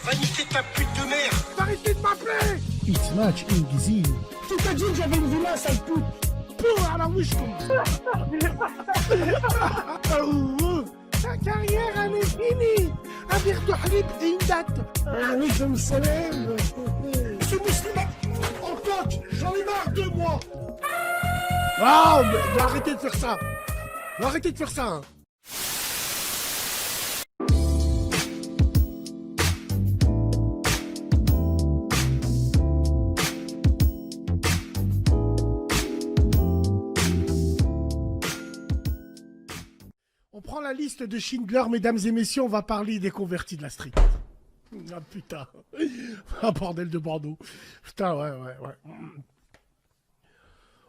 Va niquer ta pute de merde. Arrêtez de m'appeler. It's match Ingizil. Tu t'as dit que j'avais une villa, sale pute. Pour à la wishcom. Ta carrière, elle est finie. Un verre de halib et une date. Ah oui, je me célèbre. Ce musulman, en pote, j'en ai marre de moi. Ah, mais arrêtez de faire ça. Arrêtez de faire ça. Hein. On prend la liste de Schindler, mesdames et messieurs, on va parler des convertis de la street. Ah putain. Ah bordel de Bordeaux. Putain, ouais.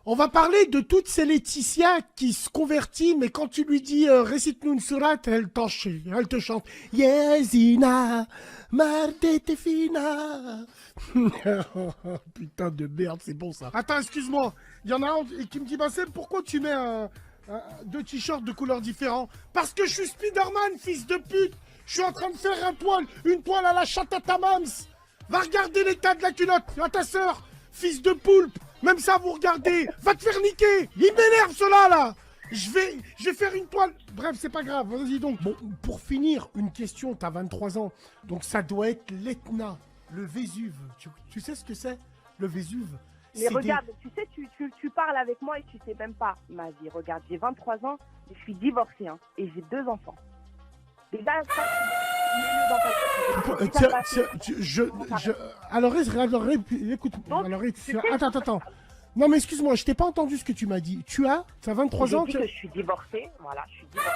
On va parler de toutes ces Laetitia qui se convertit, mais quand tu lui dis récite-nous une sourate, elle te chante Yezina, Marte fina. Putain de merde, c'est bon ça. Attends, excuse-moi. Il y en a un qui me dit Bassem, pourquoi tu mets deux t-shirts de couleurs différentes? Parce que je suis Spider-Man, fils de pute. Je suis en train de faire une toile à la chatte à ta mams. Va regarder l'état de la culotte à ta sœur, fils de poulpe. Même ça, vous regardez. Va te faire niquer. Il m'énerve, cela, là. Je vais faire une toile. Bref, c'est pas grave. Vas-y donc. Bon, pour finir, une question. T'as 23 ans. Donc, ça doit être l'Etna, le Vésuve. Tu sais ce que c'est, le Vésuve? Mais regarde, tu sais, tu parles avec moi et tu sais même pas ma vie. Regarde, j'ai 23 ans et je suis divorcée. Hein, et j'ai 2 enfants. Déjà, ça, écoute, attends. Non, mais excuse-moi, je t'ai pas entendu ce que tu m'as dit. Tu as 23 ans. J'ai dit que je suis divorcée. Voilà, je suis divorcée.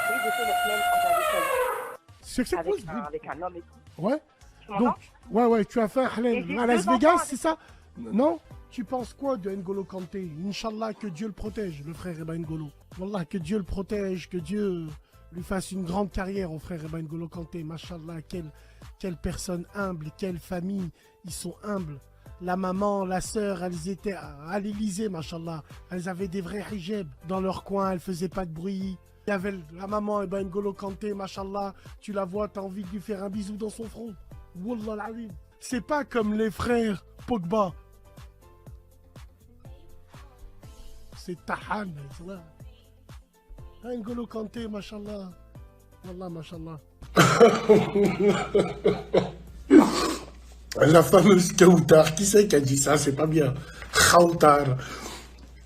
J'ai fait le plein avec un homme et tout. Ouais. Tu m'entends? Donc, ouais, tu as fait un halal à Las Vegas, c'est ça? Non? Tu penses quoi de N'Golo Kanté? Inch'Allah, que Dieu le protège, le frère Eba N'Golo. Wallah, que Dieu le protège, que Dieu lui fasse une grande carrière au frère Eba N'Golo Kanté. Mashallah, quelle personne humble, quelle famille, ils sont humbles. La maman, la sœur, elles étaient à l'Élysée, mashallah. Elles avaient des vrais hijab dans leur coin, elles faisaient pas de bruit. Il y avait la maman Eba N'Golo Kanté, mashallah. Tu la vois, t'as envie de lui faire un bisou dans son front. Wallah l'azim. C'est pas comme les frères Pogba. C'est Tahan, N'Golo Kanté, mashallah. Wallah, mashallah. La fameuse Kautar, qui c'est qui a dit ça? C'est pas bien. Kautar.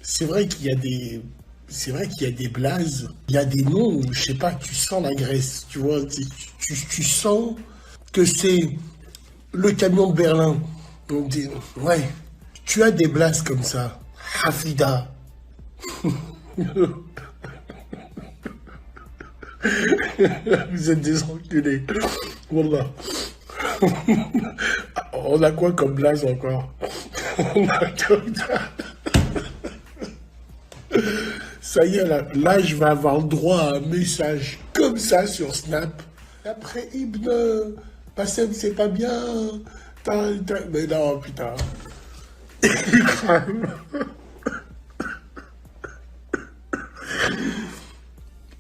C'est vrai qu'il y a des... C'est vrai qu'il y a des blazes. Il y a des noms où, je sais pas, tu sens la graisse, tu vois. Tu sens que c'est le camion de Berlin. On dit, ouais, tu as des blazes comme ça. Hafida. Vous êtes des enculés. Wallah. On a quoi comme blaze encore? On a comme ça. Ça y est, là, je vais avoir le droit à un message comme ça sur Snap. Après, Ibn, Bassem, c'est pas bien. Mais non, putain.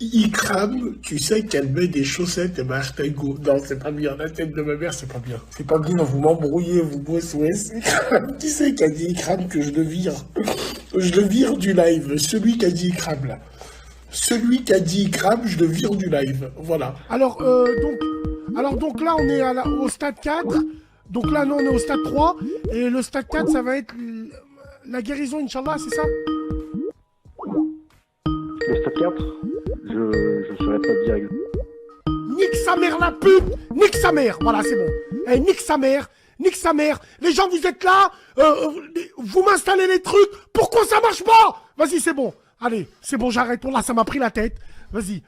Ikram, tu sais qu'elle met des chaussettes et Martingo. Non, c'est pas bien. La tête de ma mère, c'est pas bien. C'est pas bien, vous m'embrouillez, vous bossez. Qui c'est qui a dit Ikram que je le vire? Je le vire du live. Celui qui a dit Ikram, là. Celui qui a dit Ikram, je le vire du live. Voilà. Alors, donc là, on est au stade 4. Donc là, nous, on est au stade 3. Et le stade 4, ça va être la guérison, Inch'Allah, c'est ça? Le stade 4, je saurais pas dire. Nique sa mère, la pute! Nique sa mère! Voilà, c'est bon. Eh, nique sa mère! Nique sa mère! Les gens, vous êtes là! Vous m'installez les trucs! Pourquoi ça marche pas? Vas-y, c'est bon. Allez, c'est bon, j'arrête. Là, ça m'a pris la tête. Vas-y.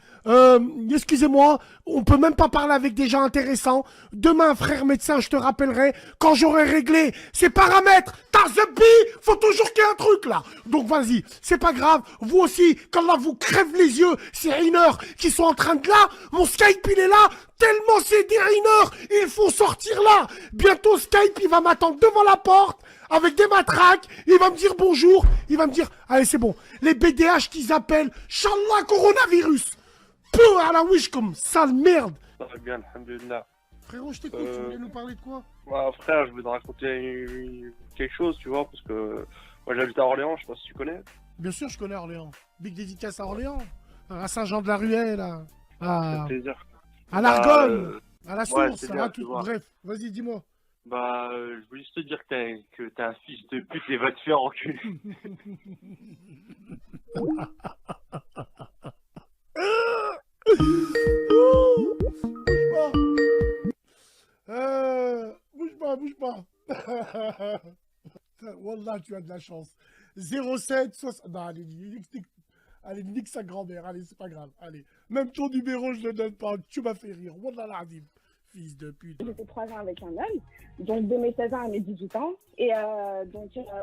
Excusez-moi, on peut même pas parler avec des gens intéressants. Demain, frère médecin, je te rappellerai quand j'aurai réglé ces paramètres. T'as the faut toujours qu'il y ait un truc là. Donc vas-y, c'est pas grave. Vous aussi, quand là vous crève les yeux, ces raineurs qui sont en train de là, mon Skype il est là. Tellement c'est des raineurs, il faut sortir là. Bientôt Skype il va m'attendre devant la porte avec des matraques. Il va me dire bonjour. Il va me dire, allez c'est bon. Les BDH qu'ils appellent, Inch'Allah coronavirus. Peu à la wish comme sale merde. Ça va bien, alhamdulillah. Frérot, je t'écoute, tu voulais nous parler de quoi? Bah, frère, je vais te raconter quelque chose, tu vois, parce que moi j'habite à Orléans, je sais pas si tu connais. Bien sûr, je connais Orléans. Big dédicace à Orléans. À Saint-Jean-de-la-Ruelle, à C'est-à-dire. à l'Argonne, à la ouais, source, c'est bien, à tu tout. vois. Bref, vas-y, dis-moi. Bah, je voulais juste te dire que t'es un fils de pute et va te faire enculer. Bouge pas, bouge pas. Wallah, tu as de la chance. 07 60. Non, allez, nique sa grand-mère. Allez, c'est pas grave. Allez, même ton numéro, je le donne pas. Tu m'as fait rire. Wallah, l'azim. Fils de pute. J'ai fait 3 ans avec un homme, donc de mes 16 ans à mes 18 ans. Et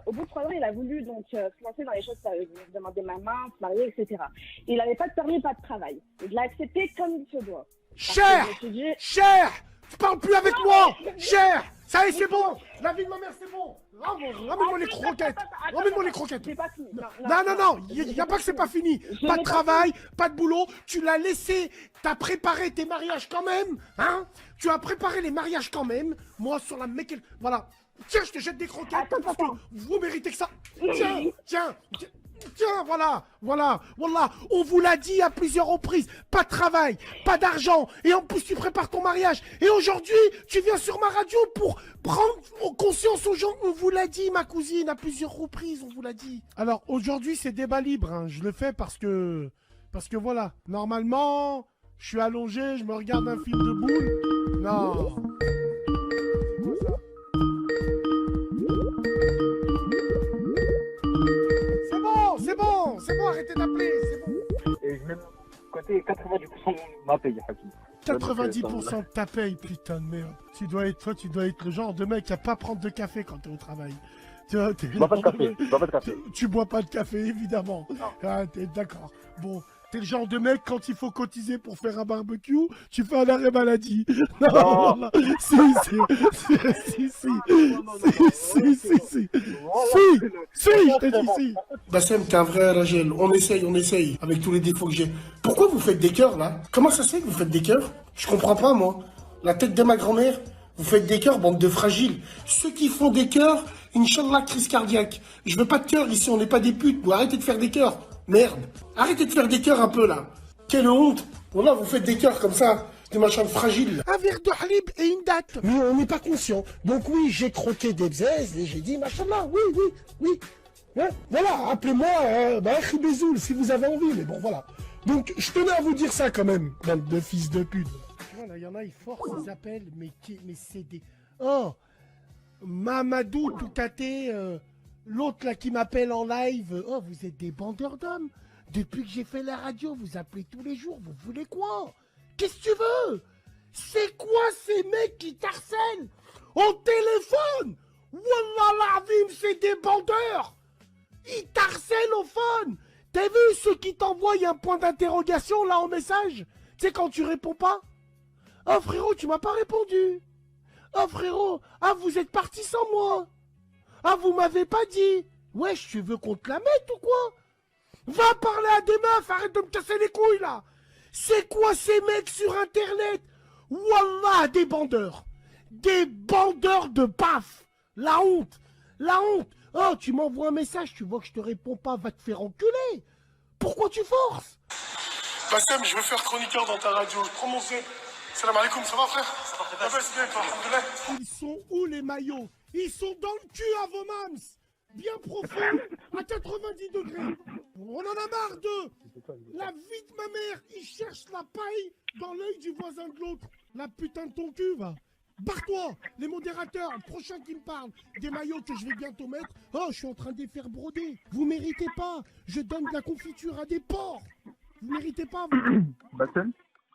au bout de 3 ans, il a voulu se lancer dans les choses sérieuses, me demander ma main, se marier, etc. Il n'avait pas de permis, pas de travail. Il l'a accepté comme il se doit. Cher, Je me suis dit, cher, tu parles plus avec moi. Cher, ça y est, c'est bon. La vie de ma mère, c'est bon. Ramène-moi les croquettes. Ramène-moi les croquettes. j'ai pas fini. Non, il n'y a pas que c'est pas fini. Je Pas de n'ai pas travail, pas de boulot. Tu l'as laissé, t'as préparé tes mariages quand même, hein? Tu as préparé les mariages quand même. Moi, sur la mec... Voilà. Tiens, je te jette des croquettes. Attends, parce que attends. vous méritez que ça. Tiens, voilà. On vous l'a dit à plusieurs reprises. Pas de travail, pas d'argent. Et en plus, tu prépares ton mariage. Et aujourd'hui, tu viens sur ma radio pour prendre conscience aux gens. On vous l'a dit, ma cousine, à plusieurs reprises, on vous l'a dit. Alors, aujourd'hui, c'est débat libre. Hein. Je le fais parce que voilà. Normalement, je suis allongé, je me regarde un film de boule. Non. C'est bon, arrêtez d'appeler, c'est bon. Et je mets côté 90% de ma paye, Hakim. 90% de ta paye, putain de merde. Tu dois être le genre de mec à pas prendre de café quand t'es au travail. Tu vois, Je bois pas de café, je bois pas de café. Tu bois pas de café, évidemment. Ah, t'es d'accord. Bon, t'es le genre de mec, quand il faut cotiser pour faire un barbecue, tu fais un arrêt maladie. Non, non. Si, je t'ai dit si. Bassem, t'es un vrai Rachel. On essaye, avec tous les défauts que j'ai. Pourquoi vous faites des cœurs, là? Comment ça se fait que vous faites des cœurs? Je comprends pas, moi. La tête de ma grand-mère, vous faites des cœurs, bande de fragiles. Ceux qui font des cœurs, Inch'Allah, crise cardiaque. Je veux pas de cœurs ici, on n'est pas des putes. Vous arrêtez de faire des cœurs. Merde. Arrêtez de faire des cœurs un peu, là. Quelle honte. Voilà, vous faites des ceurs comme ça. Des machins fragiles. Un verre de halib et une date. Mais on n'est pas conscient. Donc oui, j'ai croqué des bzaises et j'ai dit, machallah, oui. Ouais, voilà, appelez-moi Khibezoul si vous avez envie, mais bon, voilà. Donc, je tenais à vous dire ça quand même, bande de fils de pute. Voilà, il y en a, ils forcent, ils appellent, mais c'est des... Oh, Mamadou Toukaté, l'autre là qui m'appelle en live. Oh, vous êtes des bandeurs d'hommes. Depuis que j'ai fait la radio, vous appelez tous les jours, vous voulez quoi? Qu'est-ce que tu veux? C'est quoi ces mecs qui t'harcèlent au téléphone? Wallah l'azim, c'est des bandeurs. Ils t'harcèlent au phone. T'as vu ceux qui t'envoient un point d'interrogation là en message? Tu sais quand tu réponds pas? Oh frérot, tu m'as pas répondu. Oh frérot, ah vous êtes parti sans moi. Ah vous m'avez pas dit. Wesh, tu veux qu'on te la mette ou quoi? Va parler à des meufs, arrête de me casser les couilles là. C'est quoi ces mecs sur internet? Wallah, des bandeurs. Des bandeurs de paf. La honte. Oh, tu m'envoies un message, tu vois que je te réponds pas, va te faire enculer. Pourquoi tu forces? Bassem, je veux faire chroniqueur dans ta radio. Je prends mon zèbre. Salam alaikum, ça va frère? Ça va très bien, toi, alhamdoulilah. Ils sont où les maillots? Ils sont dans le cul à vos mams. Bien profond, à 90 degrés. On en a marre d'eux. La vie de ma mère, ils cherchent la paille dans l'œil du voisin de l'autre. La putain de ton cul, va. Barre-toi, les modérateurs, le prochain qui me parle, des maillots que je vais bientôt mettre. Oh, je suis en train de les faire broder. Vous méritez pas. Je donne de la confiture à des porcs. Vous méritez pas, vous. Bassem?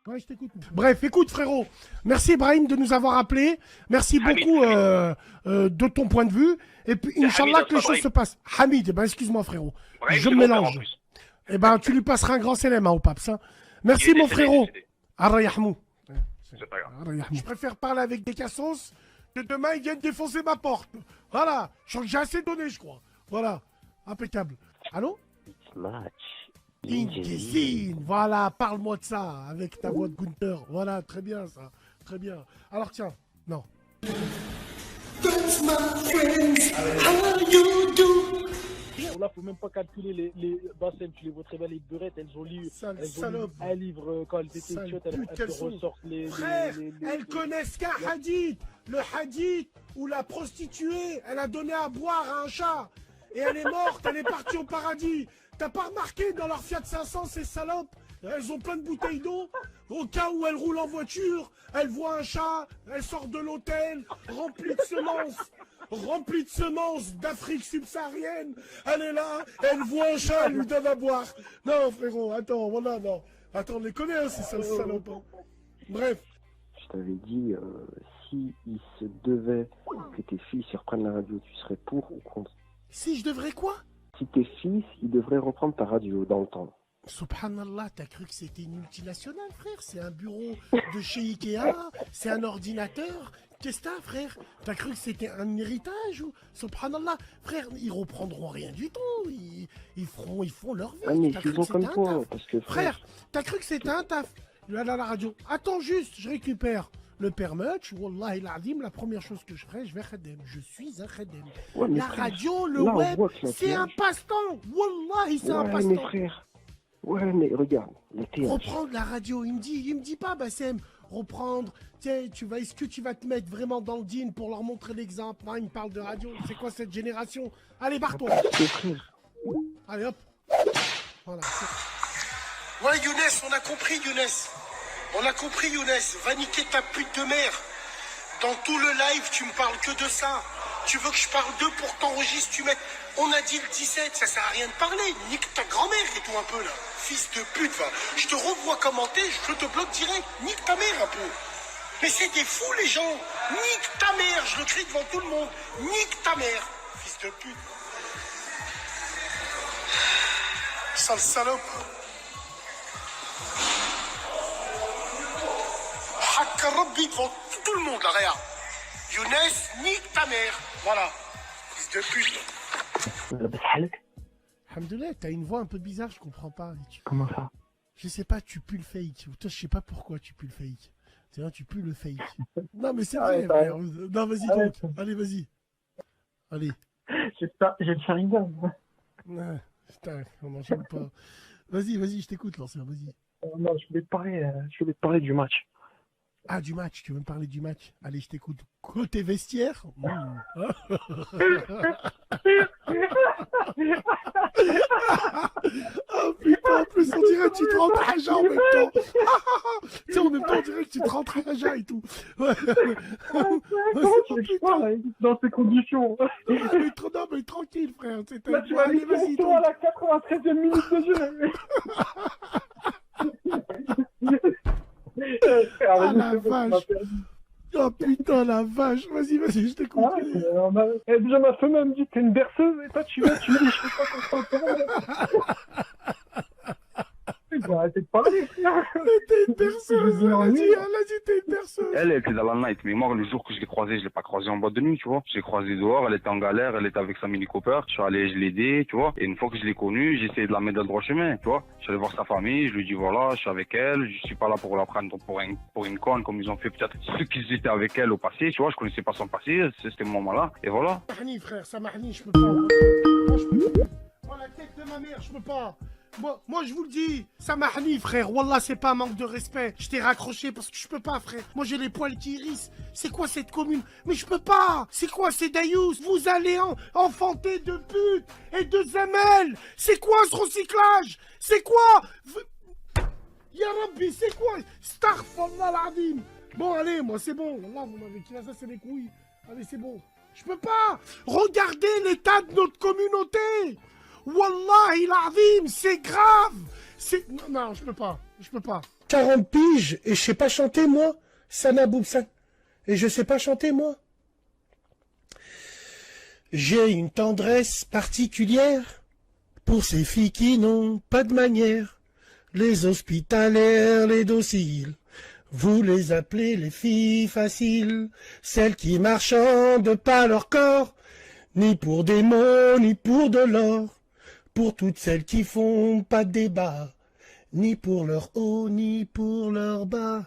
Ouais, je t'écoute. Bref, écoute, frérot. Merci, Ibrahim, de nous avoir appelés. Merci beaucoup de ton point de vue. Et puis, Inch'Allah, que les choses se passent. Hamid, excuse-moi, frérot. Je me mélange. Eh ben, tu lui passeras un grand célèbre au pape. Hein. Merci, mon frérot. Arrayahmou. C'est pas grave. Je préfère parler avec des cassos que demain ils viennent défoncer ma porte. Voilà. J'ai assez donné, je crois. Voilà. Impeccable. Allô? Ingezine. Voilà. Parle-moi de ça avec ta voix de Gunther. Voilà. Très bien, ça. très bien. Alors tiens, non. Là, faut même pas calculer les bassins, tu les vois très bien, les burettes, elles ont lu un livre quand elles étaient chiottes, elles te ressortent les. Frère, elles connaissent qu'un hadith. Le hadith où la prostituée, elle a donné à boire à un chat. Et elle est morte, elle est partie au paradis. T'as pas remarqué dans leur Fiat 500, ces salopes, elles ont plein de bouteilles d'eau. Au cas où elles roulent en voiture, elles voient un chat, elles sortent de l'hôtel, rempli de semences d'Afrique subsaharienne. Elle est là, elle voit un chat, elle lui donne à boire. Non, frérot, attends, voilà, non. Attends, on les connaît, hein, ces salopes. Bref. Je t'avais dit, si il se devait que tes fils reprennent la radio, tu serais pour ou contre? Si je devrais quoi? Si tes fils, ils devraient reprendre ta radio dans le temps. Subhanallah, t'as cru que c'était une multinationale, frère? C'est un bureau de chez Ikea? C'est un ordinateur? Qu'est-ce que t'as, frère? T'as cru que c'était un héritage ou... Subhanallah, frère, ils reprendront rien du tout. Ils font leur vie. Ah, mais T'as ils cru ont que comme c'était un toi, taf. parce que Frère, t'as cru que c'était un taf? Là, la radio. Attends juste, je récupère le permutch. Wallahi l'azim, la première chose que je ferai, je vais khadem. Je suis un khadem. Ouais, la frère, radio, le là, web, c'est un passe-temps. Wallahi, c'est un ouais, passe-temps. mais frère. Ouais, mais regarde, les TH. Reprendre la radio, il me dit pas, Bassem, reprendre, tiens, est-ce que tu vas te mettre vraiment dans le din pour leur montrer l'exemple? Non, il me parle de radio, c'est quoi cette génération? Allez, barre-toi. Allez, hop. Voilà. Ouais, Younes, on a compris, Younes. On a compris, Younes. Va niquer ta pute de mère. Dans tout le live, tu me parles que de ça. Tu veux que je parle d'eux pour t'enregistrer, tu mets... On a dit le 17, ça sert à rien de parler. Nique ta grand-mère et tout un peu, là. Fils de pute, va. Je te revois commenter, je te bloque direct. Nique ta mère un peu. Mais c'est des fous, les gens. Nique ta mère, je le crie devant tout le monde. Nique ta mère, fils de pute. Sale salope. Hakka Rabbi devant tout le monde, là, regarde. Younes, nique ta mère. Voilà. Fils de pute. Alhamdoulilah, t'as une voix un peu bizarre, je comprends pas. Comment ça? Je sais pas, tu pues le fake. Toi, je sais pas pourquoi tu pues le fake. C'est vrai, tu pues le fake. Non, mais c'est vrai, frère. Non, vas-y donc. Allez, vas-y. Allez. Je vais te faire une dame. Ah, putain, on n'enchaîne pas. Vas-y, je t'écoute, l'ancien, vas-y. Non, je voulais te parler du match. Ah, du match, tu veux me parler du match? Allez, je t'écoute. Côté vestiaire? Oh putain, en plus on dirait que tu te rentres à Aja en même temps. Tu sais, en même temps on dirait que tu te rentres à Aja et tout. Ouais. Comment tu veux que je parle dans ces conditions? Non mais tranquille frère. Là tu m'as mis vas-y, à la 93e minute de jeu. Ah la vache. Oh putain la vache. Vas-y, je t'écoute. Déjà ma femme me dit t'es une berceuse et toi tu me dis je fais pas confiance. J'ai arrêté de parler, frère. T'es une berceuse. Elle a dit t'es une berceuse. Elle était dans la night, mais moi, le jour que je l'ai croisée, je l'ai pas croisée en boîte de nuit, tu vois. Je l'ai croisée dehors, elle était en galère, elle était avec sa Mini Cooper. Je suis allé, je l'ai aidée, tu vois. Et une fois que je l'ai connue, j'ai essayé de la mettre dans le droit chemin, tu vois. Je suis allé voir sa famille, je lui ai dit voilà, je suis avec elle, je suis pas là pour la prendre pour une conne, comme ils ont fait peut-être ceux qui étaient avec elle au passé, tu vois. Je connaissais pas son passé, c'était mon moment-là, et voilà. Mahni, frère, ça Mahni, je peux pas. Moi, je peux pas. Moi, la tête de ma mère, je peux pas. Moi, je vous le dis, ça Mahni, frère. Wallah, c'est pas un manque de respect. Je t'ai raccroché parce que je peux pas, frère. Moi, j'ai les poils qui hérissent. C'est quoi cette commune? Mais je peux pas. C'est quoi ces Dayous? Vous allez enfanter de putes et de zamel. C'est quoi ce recyclage? C'est quoi? Ya Rabbi, c'est quoi? Astaghfirullah al-Azim. Bon, allez, moi, c'est bon. Wallah, vous m'avez tiré ça, c'est les couilles. Allez, c'est bon. Je peux pas. Regardez l'état de notre communauté. Wallahi l'azim, c'est grave. Non, je peux pas. 40 piges et je sais pas chanter, moi. Sana Boubsan. Et je sais pas chanter, moi. J'ai une tendresse particulière pour ces filles qui n'ont pas de manière. Les hospitalières, les dociles. Vous les appelez les filles faciles. Celles qui marchandent pas leur corps. Ni pour des mots, ni pour de l'or. Pour toutes celles qui font pas de débat, ni pour leur haut, ni pour leur bas.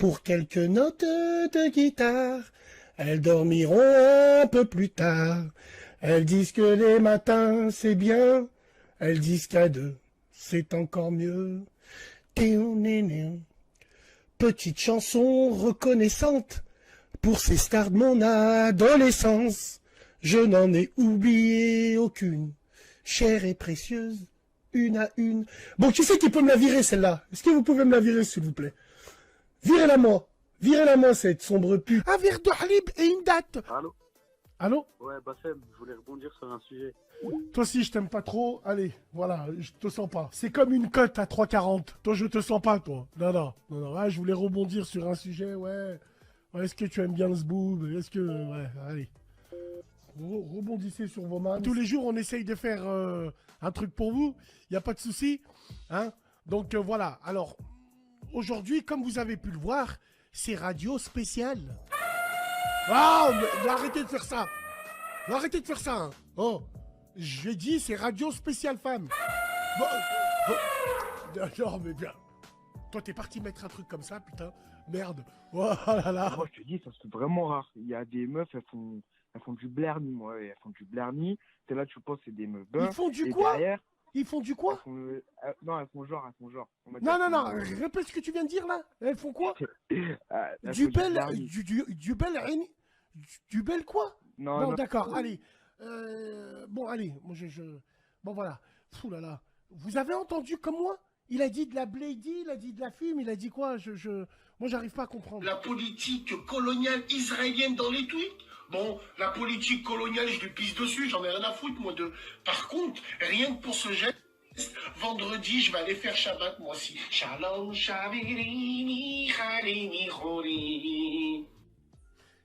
pour quelques notes de guitare. Elles dormiront un peu plus tard. Elles disent que les matins c'est bien. Elles disent qu'à deux c'est encore mieux. Petite chanson reconnaissante pour ces stars de mon adolescence. Je n'en ai oublié aucune, chère et précieuse, une à une. Bon, qui c'est qui peut me la virer, celle-là? Est-ce que vous pouvez me la virer, s'il vous plaît? Virez-la moi. Virez-la moi, cette sombre pute. Un verre de halib et une date. Allô? Allô? Ouais, Bassem, je voulais rebondir sur un sujet. Toi aussi, je t'aime pas trop. Allez, voilà, je te sens pas. C'est comme une cote à 3,40. Toi, je te sens pas, toi. Non. Ouais, je voulais rebondir sur un sujet, ouais. Est-ce que tu aimes bien le zboob? Est-ce que... Ouais, allez. Rebondissez sur vos mains. Tous les jours, on essaye de faire un truc pour vous. Il n'y a pas de souci. Hein? Donc, voilà. Alors, aujourd'hui, comme vous avez pu le voir, c'est radio spécial. Ah, mais arrêtez de faire ça. Arrêtez de faire ça. Hein. Oh, j'ai dit, c'est radio spécial femme. Non, mais bien. Toi, t'es parti mettre un truc comme ça, putain. Merde. Oh là là. Moi, je te dis, ça c'est vraiment rare. Il y a des meufs, elles font du blerni, moi. Elles font du blerni. T'es là, tu penses, c'est des meufs. Ils font du quoi? Ils font du quoi? Non, elles font genre. Non, répète ce que tu viens de dire, là. Elles font quoi? Du bel quoi? Non, d'accord, allez. Bon, allez, moi Bon, voilà. Fou là là. Vous avez entendu comme moi? Il a dit de la blédie, il a dit de la fume, il a dit quoi? Moi, j'arrive pas à comprendre. La politique coloniale israélienne dans les tweets. Bon, la politique coloniale, je lui pisse dessus, j'en ai rien à foutre, moi, de... Par contre, rien que pour ce geste, vendredi, je vais aller faire Shabbat, moi aussi. Shalom, Shavirini, Khalini, Khori.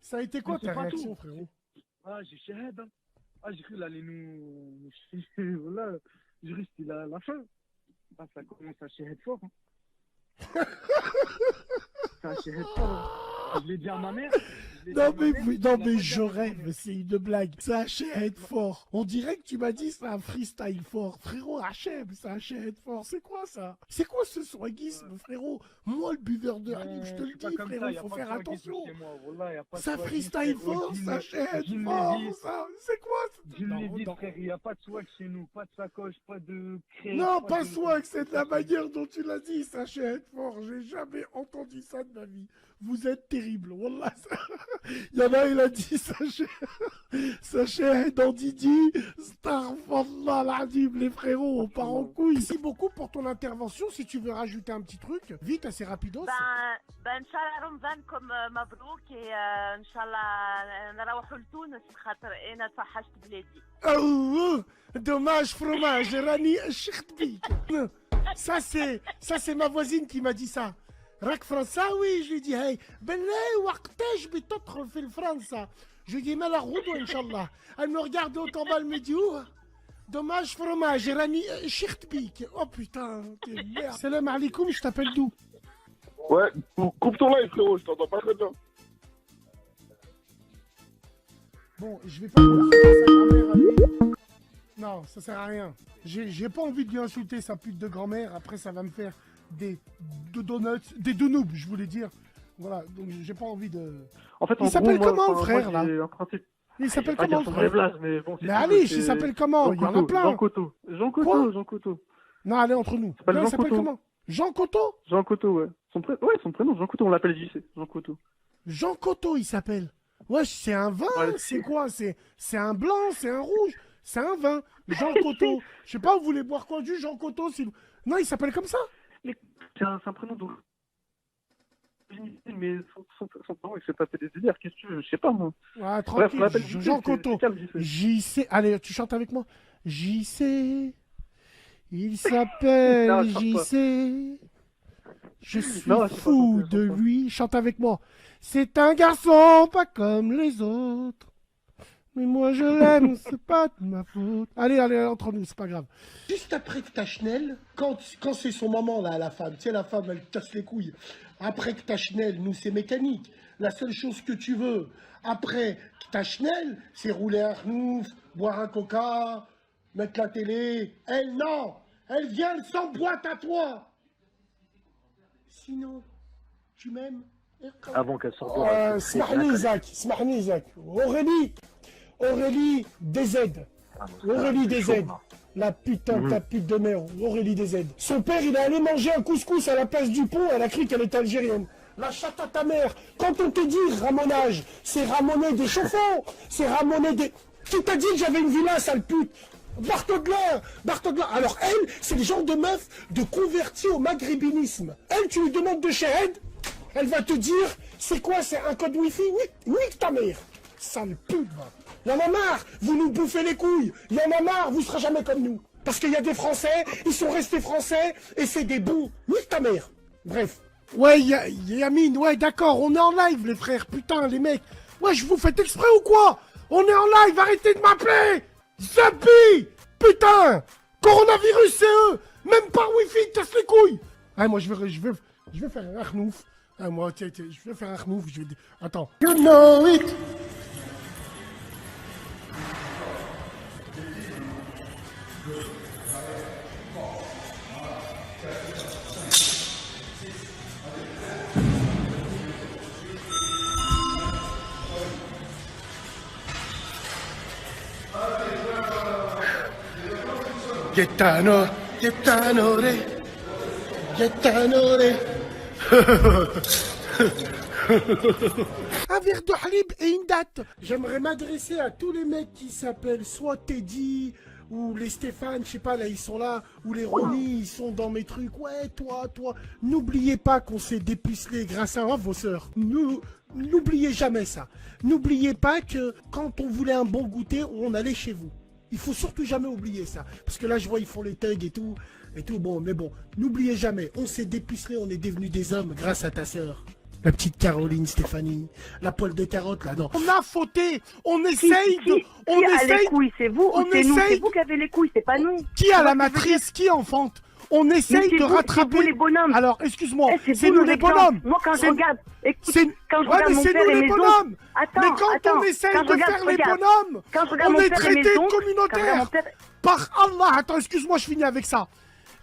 Ça a été quoi ta réaction, frérot? Ah, j'ai shahed, hein. Ah, j'ai cru qu'il allait nous... Voilà, j'ai cru que c'était la fin. Ah, ça commence à shahed fort, hein. Ça shahed fort, hein. Je l'ai dit à ma mère. Non mais je rêve, c'est une blague. Ça achète fort. On dirait que tu m'as dit c'est un freestyle fort. Frérot, Hachem, ça achète fort. C'est quoi ça? C'est quoi ce swagisme, frérot? Moi, le buveur de halib, je te le dis, frérot, il faut faire attention. Ça freestyle fort, ça achète fort. C'est quoi? Je l'ai dit, frère, il n'y a pas de swag chez nous. Pas de sacoche, pas de crème. Non, pas swag, c'est de la manière dont tu l'as dit, ça achète fort. J'ai jamais entendu ça de ma vie. Vous êtes terrible, wallah. Il y en a, il a dit sachez dans Didi, Starfallah l'Adim, les frérots, on part en couille. Merci beaucoup pour ton intervention. Si tu veux rajouter un petit truc, vite, assez rapidos. Inch'Allah Ramadan comme mabrouk et Inch'Allah نروحوا لتونس خاطر انا تفحشت بلادي. Dommage fromage, Rani شخت بيك. Ça c'est ma voisine qui m'a dit ça. راك فرنساوي؟ je lui dis hey بالله وقتاش بتدخل في الفرنسا؟ je lui dis مالا غدوة ان شاء الله. Elle me regarde haut en bas, elle me dit dommage fromage, Rani شخت بيك. Oh putain, t'es merde. Salam alaikum, je t'appelle d'où? Ouais, coupe ton live frérot, je t'entends pas très bien. Bon, je vais pas insulter sa grand-mère à lui. Non, ça sert à rien. J'ai pas envie de lui insulter sa pute de grand-mère, après ça va me faire des donuts, des donoubs, je voulais dire. Voilà, donc j'ai pas envie de... En fait, il s'appelle comment le frère, là? Il s'appelle comment le frère? Mais allez, il s'appelle comment? Il y en a plein. Jean Cotto. Non, allez, entre nous. Il s'appelle comment? Jean Cotto? Jean Cotto, ouais. Son prénom, Jean Cotto, on l'appelle JC. Jean Cotto. Jean Cotto, il s'appelle. Ouais, c'est un vin, c'est quoi? C'est un blanc, c'est un rouge, c'est un vin. Jean Cotto. Je sais pas, vous voulez boire quoi du Jean Cotto? Non, il s'appelle comme ça? C'est un prénom d'où? Mais son prénom, il fait passer des délires. Qu'est-ce que tu veux? Je sais pas, moi. Ah, tranquille. Bref, Jean Cotto. JC. Allez, tu chantes avec moi. JC. Il s'appelle JC. Je suis fou de lui. Chante avec moi. C'est un garçon pas comme les autres. Mais moi je l'aime, c'est pas de ma faute. Allez, entre nous, c'est pas grave. Juste après que Tachnel, quand c'est son moment là, la femme, tu sais, la femme elle casse les couilles. Après que Tachnel, nous c'est mécanique. La seule chose que tu veux, après Tachnel, c'est rouler un hnouf, boire un coca, mettre la télé. Elle, non, elle vient, elle s'emboîte à toi. Sinon, tu m'aimes? avant qu'elle sorte de là. اسمحني Isaac. Aurélie DZ. Aurélie DZ. La putain de ta pute de merde, Aurélie DZ. Son père, il est allé manger un couscous à la place du pont, elle a cru qu'elle était algérienne. La chatte à ta mère. Quand on te dit ramonage, c'est ramoner des chauffons, c'est ramoner des... Qui t'a dit que j'avais une villa, sale pute? Bartogler. Alors elle, c'est le genre de meuf de convertie au maghrébinisme. Elle, tu lui demandes de Shahed, elle va te dire, c'est quoi, c'est un code wifi? Nique ta mère. Sale pute, va. Y'en a marre, vous nous bouffez les couilles. Y'en a marre, vous serez jamais comme nous. Parce qu'il y a des Français, ils sont restés Français, et c'est des bons. Nique ta mère. Bref. Ouais, Yamine, ouais, d'accord, on est en live, les frères, putain, les mecs. Ouais, je vous faites exprès ou quoi? On est en live, arrêtez de m'appeler. Zappy. Putain. Coronavirus, c'est eux. Même par Wi-Fi, casse les couilles. Ah, moi, je vais faire un arnouf. Ah, moi, tiens, je vais faire un arnouf, Attends. You know it. Gaetano. Un verre de halib et une date. J'aimerais m'adresser à tous les mecs qui s'appellent soit Teddy ou les Stéphane, je sais pas, là ils sont là, ou les Ronnie, ils sont dans mes trucs. Ouais, toi. N'oubliez pas qu'on s'est dépucelé grâce à vos sœurs. N'oubliez jamais ça. N'oubliez pas que quand on voulait un bon goûter, on allait chez vous. Il faut surtout jamais oublier ça. Parce que là, je vois, ils font les thugs et tout. Bon, mais bon, n'oubliez jamais, on s'est dépucelé, on est devenus des hommes grâce à ta sœur. La petite Caroline, Stéphanie, la poêle de carotte là-dedans. On a fauté, on essaye de... Qui a les couilles, c'est vous ou c'est nous? C'est vous qui avez les couilles, c'est pas nous. Qui a la matrice? Qui enfante? On essaye de rattraper... les bonhommes. Alors, excuse-moi, c'est nous les bonhommes. Moi, quand je regarde... Quand je ouais, regarde mais mon c'est père nous et les mes bonhommes. Attends, mais quand on essaye de faire les bonhommes, on est traité de communautaire. Par Allah, attends, excuse-moi, je finis avec ça.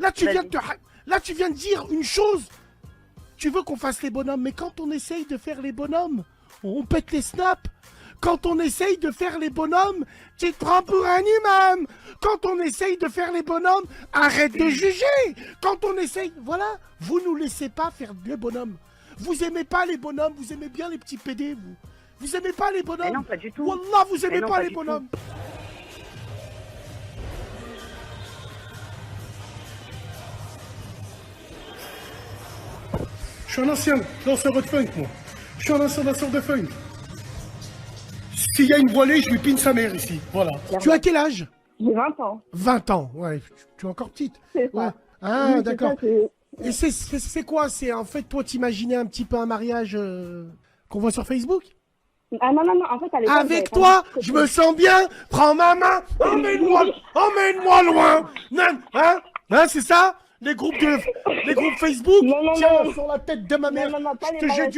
Là, tu viens de dire une chose. Tu veux qu'on fasse les bonhommes, mais quand on essaye de faire les bonhommes, on pète les snaps. Quand on essaye de faire les bonhommes, tu te prends pour un imam. Quand on essaye de faire les bonhommes, arrête de juger. Quand on essaye, voilà, vous nous laissez pas faire les bonhommes. Vous aimez pas les bonhommes, vous aimez bien les petits PD, vous. Vous aimez pas les bonhommes? Mais non, pas du tout. Wallah, vous aimez pas les bonhommes. Je suis un ancien danseur de funk, moi. Je suis un ancien danseur de funk. S'il y a une voilée, je lui pine sa mère ici. Voilà. Tu as quel âge? J'ai 20 ans. 20 ans, ouais. Tu es encore petite. C'est ça. Ouais. Ah, Oui, d'accord. ça, Et c'est quoi? C'est en fait, toi, t'imaginais un petit peu un mariage qu'on voit sur Facebook? Ah non, en fait, à l'époque, avec toi, je me sens bien. Prends ma main, emmène-moi loin. Hein, c'est ça? Les groupes Facebook, tiens, sur la tête de ma mère, je te jette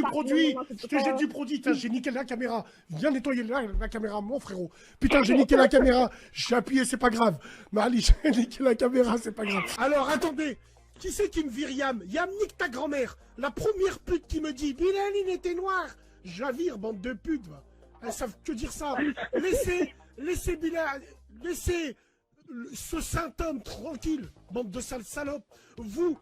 du produit, tiens, j'ai niqué la caméra, viens nettoyer la caméra, mon frérot, putain, j'ai niqué la caméra, j'ai appuyé, c'est pas grave, Mali, j'ai niqué la caméra, c'est pas grave. Alors, attendez, qui c'est qui me vire Yam? Yam nique ta grand-mère, la première pute qui me dit, Bilal, il était noir, je la vire, bande de putes, va. Elles savent que dire ça, laissez Bilal, laissez... ce saint homme tranquille, bande de sales salopes, vous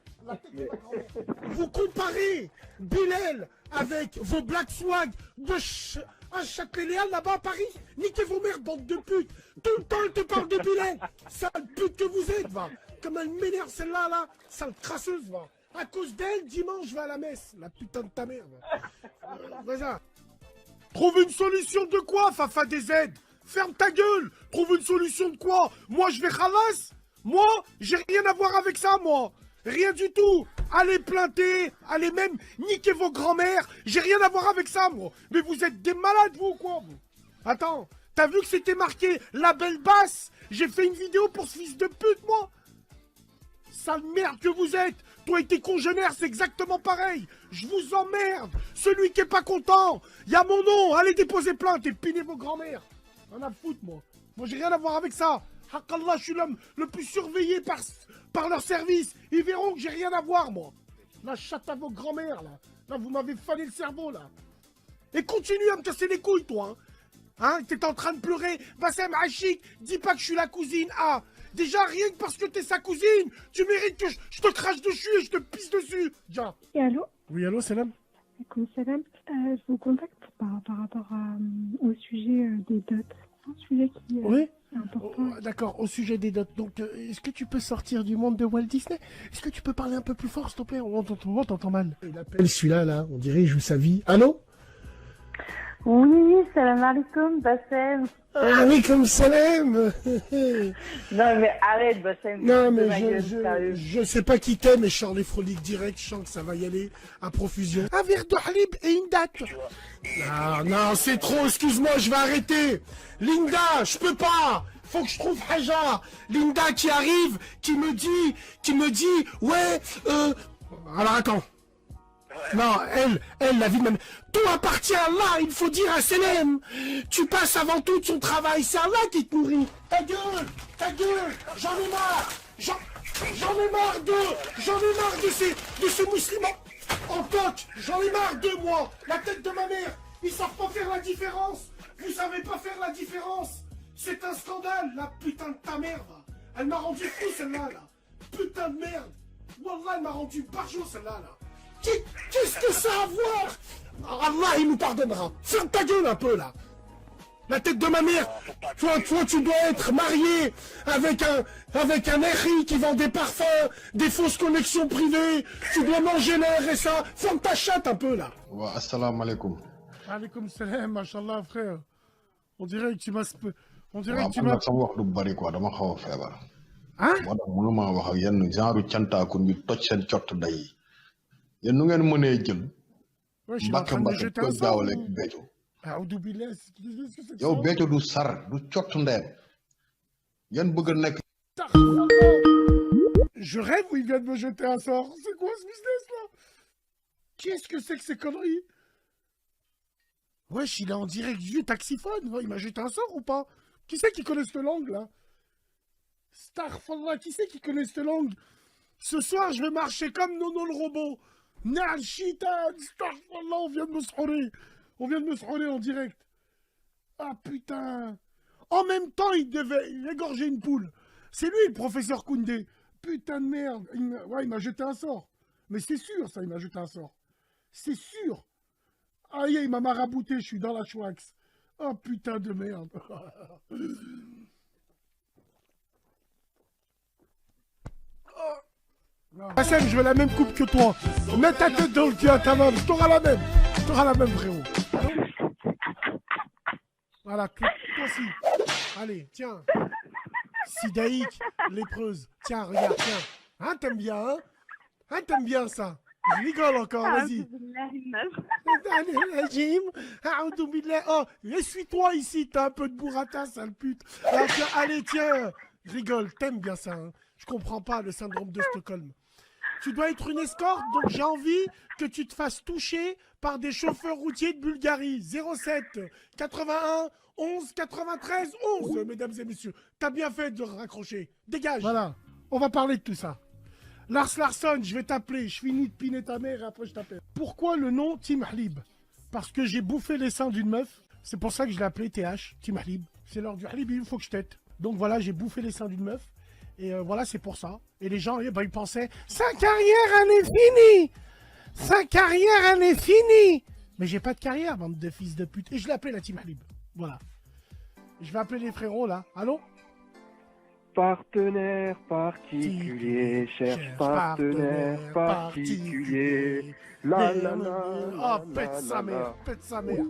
comparez Bilal avec vos Black Swag de Châtelet-Léal là-bas à Paris, niquez vos mères, bande de putes, tout le temps elle te parle de Bilal, sale pute que vous êtes, va, comme elle m'énerve celle-là, là, sale crasseuse, va, à cause d'elle, dimanche je vais à la messe, la putain de ta mère, vas-y. Trouve une solution de quoi, Fafa des aides? Ferme ta gueule! Trouve une solution de quoi? Moi, je vais khalas? Moi, j'ai rien à voir avec ça, moi! Rien du tout! Allez planter, allez même niquer vos grands-mères! J'ai rien à voir avec ça, moi! Mais vous êtes des malades, vous, ou quoi, vous? Attends, t'as vu que c'était marqué la belle basse? J'ai fait une vidéo pour ce fils de pute, moi! Sale merde que vous êtes! Toi et tes congénères, c'est exactement pareil! Je vous emmerde! Celui qui est pas content! Y a mon nom! Allez déposer plainte et pinez vos grands-mères! Rien à foutre, moi. Moi, j'ai rien à voir avec ça. Hakallah, je suis l'homme le plus surveillé par leur service. Ils verront que j'ai rien à voir, moi. La chatte à vos grands-mères, là. Là, vous m'avez fané le cerveau, là. Et continue à me casser les couilles, toi. Hein, t'es en train de pleurer. Bassem Hachik, dis pas que je suis la cousine. Ah, déjà, rien que parce que t'es sa cousine, tu mérites que je te crache dessus et je te pisse dessus. Déjà. Et allô? Oui, allô, Salam? Comme Salam, je vous contacte par rapport au sujet des dots. Un sujet qui Oui? est important. D'accord, au sujet des dots. Donc, est-ce que tu peux sortir du monde de Walt Disney? Est-ce que tu peux parler un peu plus fort, s'il te plaît? On t'entend mal. Il appelle celui-là, là. On dirait il joue sa vie. Allô? Oui, salam alaikum, Bassem. Alaikum salam. Non, mais arrête, Bassem. Non, mais je sais pas qui t'aime, mais je sors les froliques direct. Je sens que ça va y aller à profusion. Un verre de halib et une date. Non, c'est trop, excuse-moi, je vais arrêter. Linda, je peux pas. Faut que je trouve Haja. Linda qui arrive, qui me dit, ouais, alors attends. Non, elle, la vie de ma mère. Tout appartient à Allah, il faut dire à Selem. Tu passes avant tout son travail, c'est Allah qui te nourrit. Ta gueule, j'en ai marre. J'en ai marre de ces musulmans en toc. J'en ai marre de moi. La tête de ma mère, ils savent pas faire la différence. Vous savez pas faire la différence. C'est un scandale, la putain de ta merde. Elle m'a rendu fou celle-là, là. Putain de merde. Wallah, elle m'a rendu barjot celle-là, là. Qu'est-ce que ça a à voir? Allah, il nous pardonnera. Ferme ta gueule un peu, là. La tête de ma mère. Toi, tu dois être marié avec un Eri qui vend des parfums, des fausses connexions privées. Tu dois manger l'air et ça. Ferme ta chatte un peu, là. Wa assalamu alaikum. Alaikum salam, machallah, frère. On dirait que tu m'as... sama wax du bari quoi, dama xaw a feebar. Hein? Moo tax mënuma wax ak yenn genre cantaakun yu toj seen cott day yi. Yéen nu ngeen mënee jël. Ouais, je suis en train de me jeter un koy sort. gaawale Béthio. Yow Béthio du sar du cott ndeem. Yéen bëgg a nekk. Je rêve où il vient de me jeter un sort. C'est quoi ce business là? Qu'est-ce que c'est que ces conneries? Wesh, il est en direct du taxiphone. Il m'a jeté un sort ou pas? Qui c'est qui connaît cette langue là? Starfallah, qui c'est qui connaît cette langue? Ce soir, je vais marcher comme Nono le robot. Nal Shitan, Starfallah, on vient de me srouler. On vient de me srouler en direct. Ah putain. En même temps, il devait égorger une poule. C'est lui le professeur Koundé. Putain de merde. Il m'a jeté un sort. Mais c'est sûr, ça, il m'a jeté un sort. C'est sûr. Aïe, il m'a marabouté, je suis dans la chouax. Oh putain de merde. Bassem, je veux la même coupe que toi. Mets ta tête dans le cul à ta main. T'auras la même. T'auras la même, frérot. Voilà, toi aussi. Allez, tiens. Sidaïque, lépreuse. Tiens, regarde, tiens. Hein, t'aimes bien, hein? Hein, t'aimes bien ça? Je rigole encore, vas-y. Oh, essuie-toi ici, t'as un peu de burrata, sale pute. Alors, tiens, allez, tiens. Rigole, t'aimes bien ça, hein? Je comprends pas le syndrome de Stockholm. Tu dois être une escorte, donc j'ai envie que tu te fasses toucher par des chauffeurs routiers de Bulgarie. 07 81 11 93 11, mesdames et messieurs. T'as bien fait de raccrocher. Dégage. Voilà, on va parler de tout ça. Lars Larsson, je vais t'appeler. Je finis de piner ta mère et après je t'appelle. Pourquoi le nom Tim Halib? Parce que j'ai bouffé les seins d'une meuf. C'est pour ça que je l'ai appelé TH, Tim Halib. C'est l'heure du Halib, il faut que je tète. Donc voilà, j'ai bouffé les seins d'une meuf. Et voilà, c'est pour ça. Et les gens, ils pensaient, sa carrière, elle est finie. Sa carrière, elle est finie. Mais j'ai pas de carrière, bande de fils de pute. Et je l'ai appelé la Team Halib. Voilà. Je vais appeler les frérots, là. Allô? Partenaire particulier, cherche partenaire particulier. La la la. Oh, pète sa mère, pète sa mère.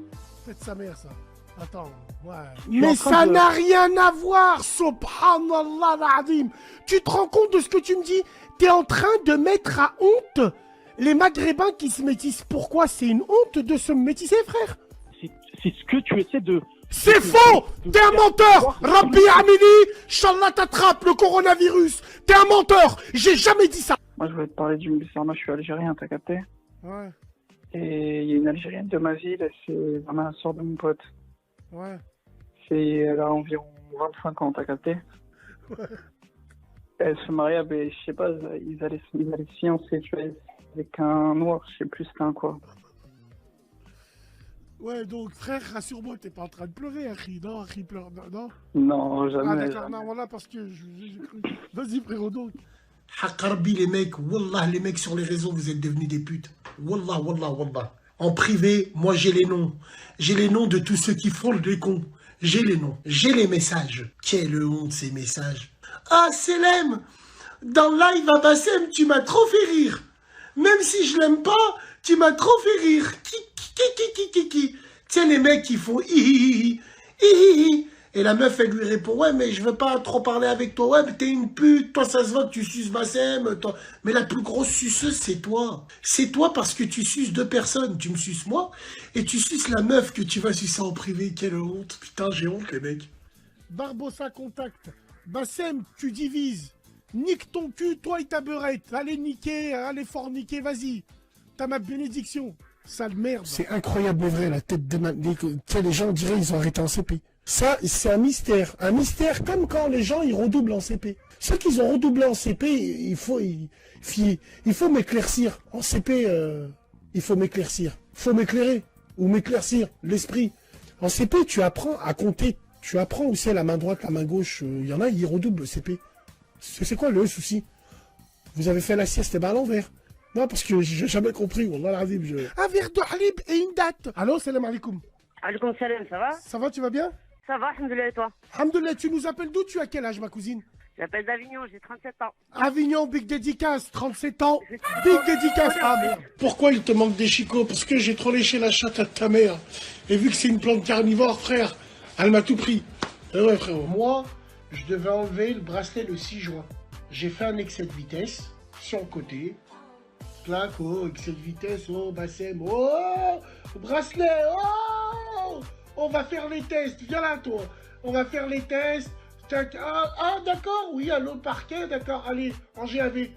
Pète sa mère, ça. Attends, ouais. Mais ça n'a rien à voir, subhanallah l'azim. Tu te rends compte de ce que tu me dis? T'es en train de mettre à honte les Maghrébins qui se métissent. Pourquoi? C'est une honte de se métisser, frère. C'est ce que tu essaies de... C'est faux! T'es un menteur! Rabbi Amini, Inch'Allah t'attrape le coronavirus! T'es un menteur! J'ai jamais dit ça! Moi, je voulais te parler du Mbissarma, je suis algérien, t'as capté? Ouais. Et il y a une algérienne de ma ville, c'est vraiment la sœur de mon pote. Ouais. Elle a environ 25 ans, t'as capté? Ouais. Elle se marie, je sais pas, ils allaient se fiancer, tu vois. avec un noir, je sais plus c'était un quoi. Ouais, donc frère, rassure-moi, t'es pas en train de pleurer, Harry. Non, Harry pleure, non? Non, jamais. Ah d'accord, non, voilà, parce que j'ai cru. Vas-y, frérot, donc. Hakarbi, les mecs, wallah, les mecs sur les réseaux, vous êtes devenus des putes. Wallah, wallah, wallah. En privé, moi j'ai les noms. J'ai les noms de tous ceux qui font les cons. J'ai les noms. J'ai les messages. Quelle honte ces messages. Ah, Selem, dans live à Bassem, tu m'as trop fait rire. Même si je l'aime pas, tu m'as trop fait rire. Tu sais, les mecs qui font hi. Et la meuf, elle lui répond, ouais, mais je veux pas trop parler avec toi. Ouais, mais t'es une pute. Toi, ça se voit que tu suces Bassem. Mais la plus grosse suceuse, c'est toi. C'est toi parce que tu suces deux personnes. Tu me suces moi et tu suces la meuf que tu vas sucer en privé. Quelle honte. Putain, j'ai honte, les mecs. Barbossa contact. Bassem, tu divises. Nique ton cul, toi et ta beurette. Allez niquer, allez forniquer, vas-y. T'as ma bénédiction. Sale merde. C'est incroyable, mais vrai, la tête de les gens diraient ils ont arrêté en CP. Ça, c'est un mystère. Un mystère comme quand les gens ils redoublent en CP. Ceux qui ont redoublé en CP, il faut m'éclaircir. En CP, il faut m'éclaircir. Il faut m'éclairer. Ou m'éclaircir l'esprit. En CP, tu apprends à compter. Tu apprends où c'est la main droite, la main gauche. Il y en a, ils redoublent le CP. C'est quoi le souci? Vous avez fait la sieste et ben à l'envers. Non, parce que j'ai jamais compris. Wallah l'azim, un verre de halib et une date. Allô, salam alaikum. Alaikum salam, ça va? Ça va, tu vas bien? Ça va, alhamdoulilah, et toi? Alhamdoulilah, tu nous appelles d'où? Tu as quel âge, ma cousine? J'appelle d'Avignon, j'ai 37 ans. Avignon, big dédicace, 37 ans, big dédicace. Ah merde. Pourquoi il te manque des chicots? Parce que j'ai trop léché la chatte à ta mère. Et vu que c'est une plante carnivore, frère, elle m'a tout pris. Et ouais, frérot. Moi, je devais enlever le bracelet le 6 juin. J'ai fait un excès de vitesse sur le côté. Clac, oh, excès de vitesse, oh, Bassem, oh, bracelet, oh, on va faire les tests, viens là, toi, on va faire les tests, ah d'accord, oui, à l'autre parquet, d'accord, allez, en GAV,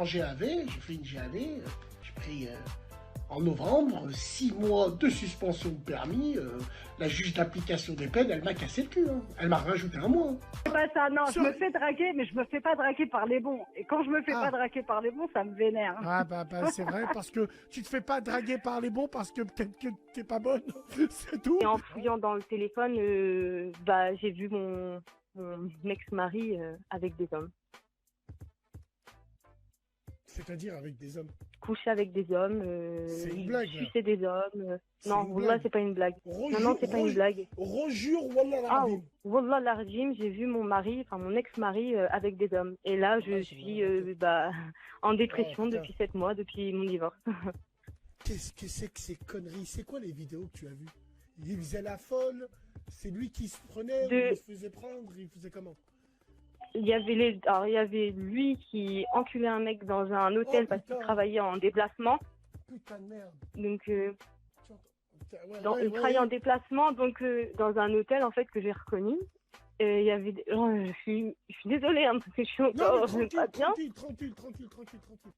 j'ai fait une GAV, j'ai pris en novembre 6 mois de suspension de permis, la juge d'application des peines, elle m'a cassé le cul, hein. Elle m'a rajouté un mois. C'est pas ça, non, je me fais draguer, mais je me fais pas draguer par les bons. Et quand je me fais pas draguer par les bons, ça me vénère. Ah bah c'est vrai, parce que tu te fais pas draguer par les bons parce que peut-être que t'es pas bonne, c'est tout. Et en fouillant dans le téléphone, j'ai vu mon ex-mari avec des hommes. C'est-à-dire avec des hommes? Coucher avec des hommes, sucer des hommes. Non, Wallah, c'est pas une blague. Non, c'est pas une blague. Rejure, Wallah l'Ardim. Wallah l'Ardim, j'ai vu mon ex-mari avec des hommes. Et là, je suis en dépression depuis 7 mois, depuis mon divorce. Qu'est-ce que c'est que ces conneries? C'est quoi les vidéos que tu as vues? Il faisait la folle, c'est lui qui se prenait, il se faisait prendre, il faisait comment? Il y avait lui qui enculait un mec dans un hôtel parce qu'il travaillait en déplacement. Putain de merde. Donc, il travaillait en déplacement, donc dans un hôtel en fait que j'ai reconnu. Et il y avait je suis désolée hein, parce que je suis encore pas bien. Tranquille.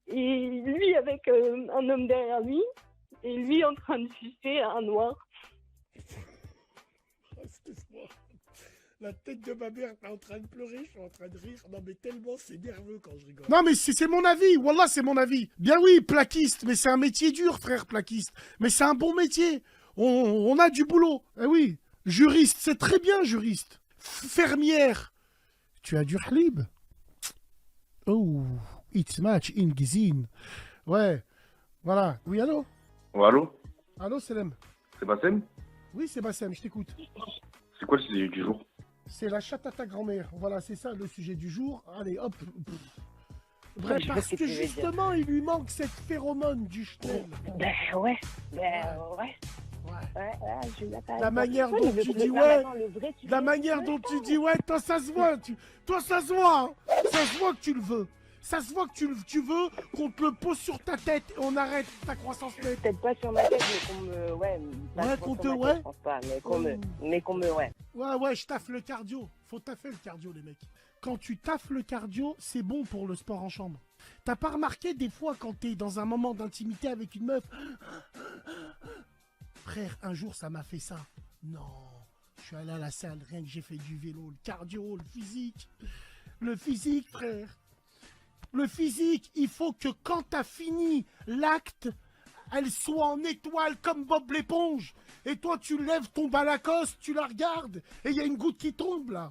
Et lui avec un homme derrière lui, et lui en train de sucer un noir. Excuse-moi. La tête de ma mère est en train de pleurer, je suis en train de rire. Non mais tellement c'est nerveux quand je rigole. Non mais c'est mon avis, Wallah c'est mon avis. Bien oui, plaquiste, mais c'est un métier dur frère, plaquiste. Mais c'est un bon métier. On a du boulot. Eh oui, juriste, c'est très bien juriste. Fermière. Tu as du halib. Oh, it's match in Gizine. Ouais, voilà. Oui, allô? Oh, allô? Allô, Selem? C'est Bassem? Oui, c'est Bassem, je t'écoute. C'est quoi le sujet du jour? C'est la chatte à ta grand-mère. Voilà, c'est ça le sujet du jour. Allez, hop. Bref, parce que justement, il lui manque cette phéromone du ch'tel. Ouais. La manière dont tu dis ouais, la manière dont tu dis ouais, toi ça se voit, toi ça se voit, hein. Ça se voit que tu le veux. Ça se voit que tu veux qu'on te le pose sur ta tête et on arrête ta croissance nette. Peut-être pas sur ma tête, mais qu'on me... Ouais, ouais. Je pense pas, mais qu'on me... Ouais. Ouais, je taffe le cardio. Faut taffer le cardio, les mecs. Quand tu taffes le cardio, c'est bon pour le sport en chambre. T'as pas remarqué des fois quand t'es dans un moment d'intimité avec une meuf... Frère, un jour, ça m'a fait ça. Non, je suis allé à la salle, rien que j'ai fait du vélo, le cardio, le physique. Le physique, frère. Le physique, il faut que quand t'as fini l'acte, elle soit en étoile comme Bob l'éponge. Et toi, tu lèves ton bas Lacoste, tu la regardes, et il y a une goutte qui tombe là.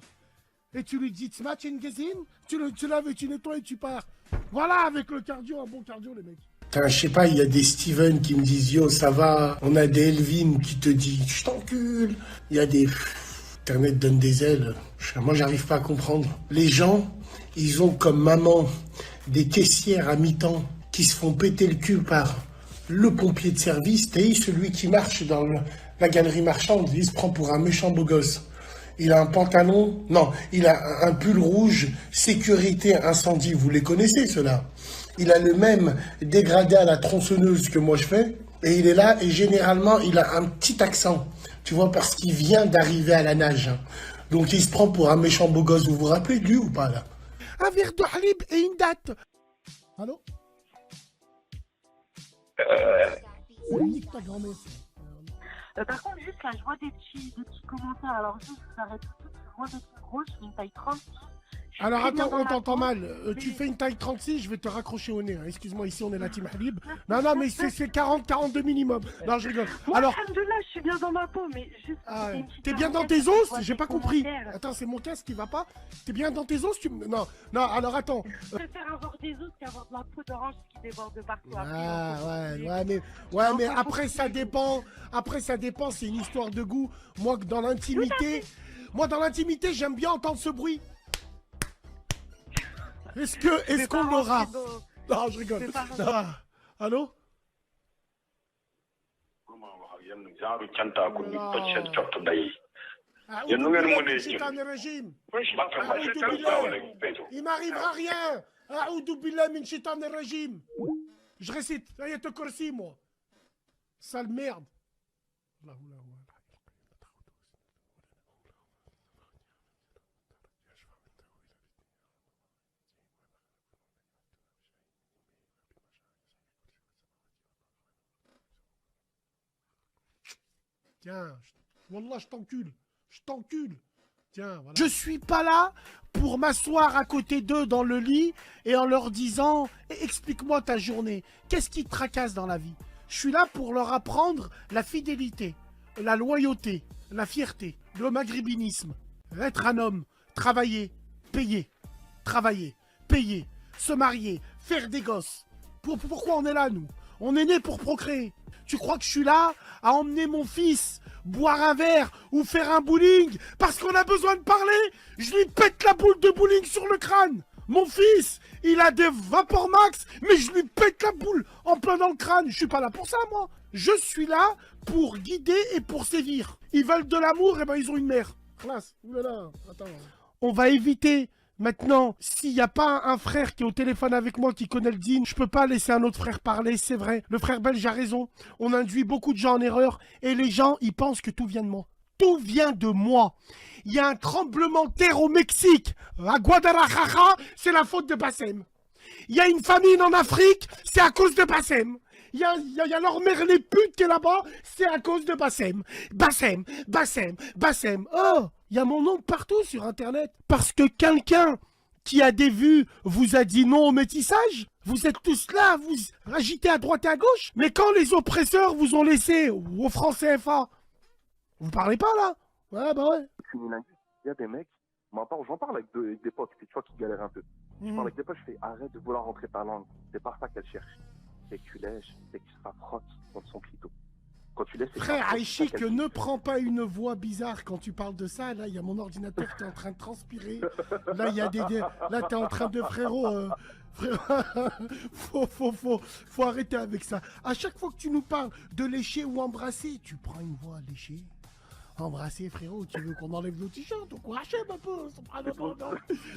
Et tu lui dis, Smatch Ngezin, tu laves et tu nettoies et tu pars. Voilà, avec le cardio, un bon cardio, les mecs. Putain, je sais pas, il y a des Steven qui me disent, yo, ça va. On a des Elvin qui te disent, je t'encule. Il y a des... Internet donne des ailes. Moi, j'arrive pas à comprendre. Les gens, ils ont comme maman des caissières à mi-temps qui se font péter le cul par le pompier de service. Et celui qui marche dans la galerie marchande, il se prend pour un méchant beau gosse. Il a un pantalon, non, il a un pull rouge, sécurité incendie, vous les connaissez ceux-là. Il a le même dégradé à la tronçonneuse que moi je fais, et il est là, et généralement il a un petit accent, tu vois, parce qu'il vient d'arriver à la nage. Donc il se prend pour un méchant beau gosse, vous vous rappelez de lui ou pas là? Un verre de halib et une date. Allô? Nique ta grand-mère. Par contre, juste là, je vois des petits commentaires. Alors, juste, vous arrêtez tout. Je vois des trucs gros, je fais une taille 36. Alors attends, on t'entend mal. Tu fais une taille 36, je vais te raccrocher au nez. Hein. Excuse-moi, ici on est la team Halib. Non, non, mais c'est 40-42 minimum. Non, je rigole. Moi, Alors, alhamdoulilah, je suis bien dans ma peau, mais juste... t'es bien dans tes os? J'ai pas compris. Attends, c'est mon casque qui va pas. T'es bien dans tes os? Non, non, alors attends. Je préfère avoir des os qu'avoir de la peau d'orange qui déborde de partout. Mais après ça dépend. Après ça dépend, c'est une histoire de goût. Moi, dans l'intimité, j'aime bien entendre ce bruit. Est-ce qu'on l'aura? Non, je rigole. Allô? Il m'arrivera rien. A'oudou billah min shaitan ar-rajim. Je récite Ayat al-Kursi, moi. Sale merde. Tiens, Wallah, je t'encule. Je t'encule. Tiens, voilà. Je suis pas là pour m'asseoir à côté d'eux dans le lit et en leur disant « Explique-moi ta journée. Qu'est-ce qui te tracasse dans la vie ?» Je suis là pour leur apprendre la fidélité, la loyauté, la fierté, le maghrébinisme. Être un homme, travailler, payer, se marier, faire des gosses. Pourquoi on est là, nous? On est nés pour procréer. Tu crois que je suis là à emmener mon fils boire un verre ou faire un bowling parce qu'on a besoin de parler? Je lui pète la boule de bowling sur le crâne. Mon fils, il a des Vapor Max, mais je lui pète la boule en plein dans le crâne. Je suis pas là pour ça, moi. Je suis là pour guider et pour sévir. Ils veulent de l'amour, et ben ils ont une mère. Classe. Oulala, attends. On va éviter... Maintenant, s'il n'y a pas un frère qui est au téléphone avec moi qui connaît le dîn, je peux pas laisser un autre frère parler, c'est vrai. Le frère belge a raison. On induit beaucoup de gens en erreur et les gens, ils pensent que tout vient de moi. Tout vient de moi. Il y a un tremblement de terre au Mexique. À Guadalajara, c'est la faute de Bassem. Il y a une famine en Afrique, c'est à cause de Bassem. Il y a leur mère les putes qui est là-bas, c'est à cause de Bassem. Bassem. Oh, il y a mon nom partout sur Internet. Parce que quelqu'un qui a des vues vous a dit non au métissage. Vous êtes tous là, vous agitez à droite et à gauche. Mais quand les oppresseurs vous ont laissé au franc CFA, vous parlez pas là? Ouais, bah ouais. Il y a des mecs, j'en parle avec des potes, tu vois, qui galèrent un peu. Je parle avec des potes, je fais arrête de vouloir rentrer ta langue. C'est pas ça qu'elle cherche. C'est que tu lèches, c'est que ça frotte contre son clito. Quand tu laisses... Frère Aïchik, ne prends pas une voix bizarre quand tu parles de ça. Là, il y a mon ordinateur qui est en train de transpirer. Là, il y a Là, t'es en train de... Frérot... Faut arrêter avec ça. À chaque fois que tu nous parles de lécher ou embrasser, tu prends une voix lécher. Embrasser, frérot, tu veux qu'on enlève nos t-shirts ou quoi? Achète un peu,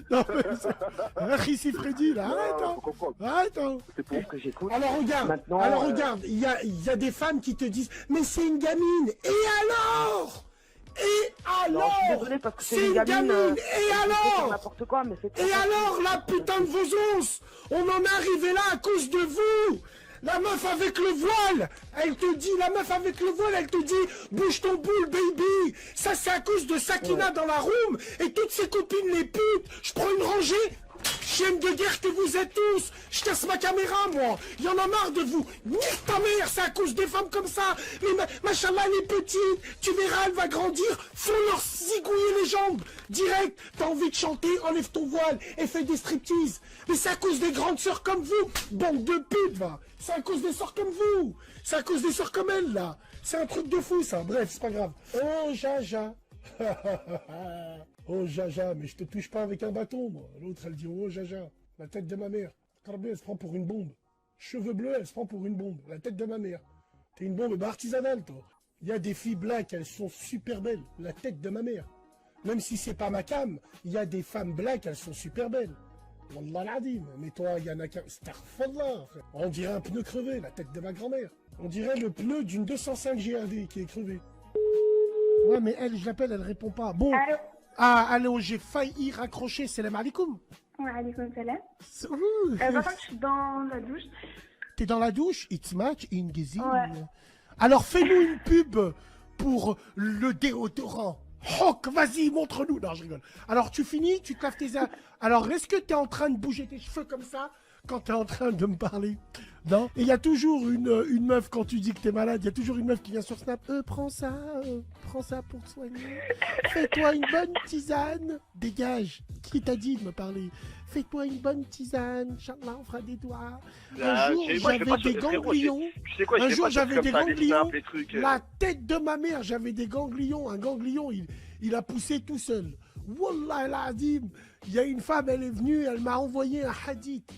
non, mais ici Freddy, là, arrête, hein. C'est pour que j'écoute. Alors regarde, il y a des femmes qui te disent, mais c'est une gamine, et alors? C'est une gamine, et alors? N'importe quoi, mais c'est... Et alors, la putain de vos onces? On en est arrivé là à cause de vous. La meuf avec le voile, elle te dit, bouge ton boule, baby. Ça, c'est à cause de Sakina dans la room et toutes ses copines les putes. Je prends une rangée, chiennes de guerre que vous êtes tous. Je casse ma caméra, moi. Il y en a marre de vous. Nique ta mère, c'est à cause des femmes comme ça. Mais machallah, elle est petite. Tu verras, elle va grandir. Faut leur zigouiller les jambes. Direct, t'as envie de chanter, enlève ton voile et fais des striptease. Mais c'est à cause des grandes sœurs comme vous. Bande de putes, va. C'est à cause des sœurs comme vous. C'est à cause des sœurs comme elle, là. C'est un truc de fou, ça. Bref, c'est pas grave. Oh, Jaja. Oh, Jaja, mais je te touche pas avec un bâton, moi. L'autre, elle dit, oh, Jaja, la tête de ma mère. Carbé, elle se prend pour une bombe. Cheveux bleus, elle se prend pour une bombe. La tête de ma mère. T'es une bombe artisanale, toi. Il y a des filles black, elles sont super belles. La tête de ma mère. Même si c'est pas ma cam, il y a des femmes black, elles sont super belles. Wallah l'adim. Mais toi, il y en a qu'un... Starfallah, frère. On dirait un pneu crevé, la tête de ma grand-mère. On dirait le pneu d'une 205 GRD qui est crevé. Ouais, mais elle, je l'appelle, elle répond pas. Bon. Allô. Ah, allô, j'ai failli raccrocher. Salam alaikum. Wa alaykoum salam. Par contre, je suis dans la douche. T'es dans la douche? It's match in Gizine. Ouais. Alors, fais-nous une pub pour le déodorant. Hoc, vas-y, montre-nous. Non, je rigole. Alors, tu finis, tu te laves tes... Alors, est-ce que t'es en train de bouger tes cheveux comme ça quand t'es en train de me parler? Non. Et il y a toujours une meuf, quand tu dis que t'es malade, il y a toujours une meuf qui vient sur Snap. Prends ça pour te soigner. Fais-toi une bonne tisane. Dégage. Qui t'a dit de me parler? Fais-toi une bonne tisane. Inch'Allah, on fera des doigts. Un jour, j'avais des ganglions. Un jour, j'avais des ganglions. La tête de ma mère, j'avais des ganglions. Un ganglion, il a poussé tout seul. Wallah el-Adim. Il y a une femme, elle est venue, elle m'a envoyé un hadith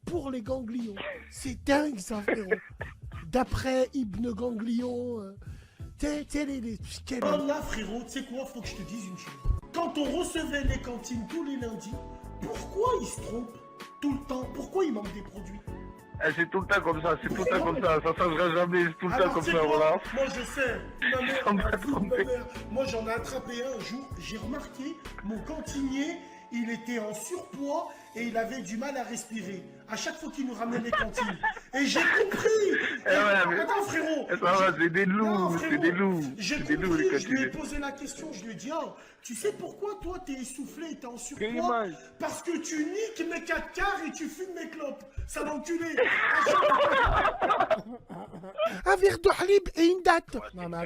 pour les ganglions. C'est dingue, ça, frérot. D'après Ibn Ganglion. Oh là, frérot, tu sais quoi, faut que je te dise une chose. Quand on recevait les cantines tous les lundis, pourquoi ils se trompent tout le temps? Pourquoi il manque des produits? C'est tout le temps comme ça, c'est tout le temps comme ça, ça changera jamais, c'est tout le temps comme ça, voilà. Moi je sais, ma mère, moi j'en ai attrapé un jour, j'ai remarqué, mon cantinier, il était en surpoids et il avait du mal à respirer. À chaque fois qu'il nous ramenait les cantines. Et j'ai compris. Attends frérot. C'est des loups, c'est des loups. J'ai compris, je lui ai posé la question, je lui ai dit, oh, tu sais pourquoi toi t'es essoufflé et t'es en surpoids? Parce que tu niques mes 4 quarts et tu fumes mes clopes. Ça l'enculé. Un verre de halib et une date. Non mais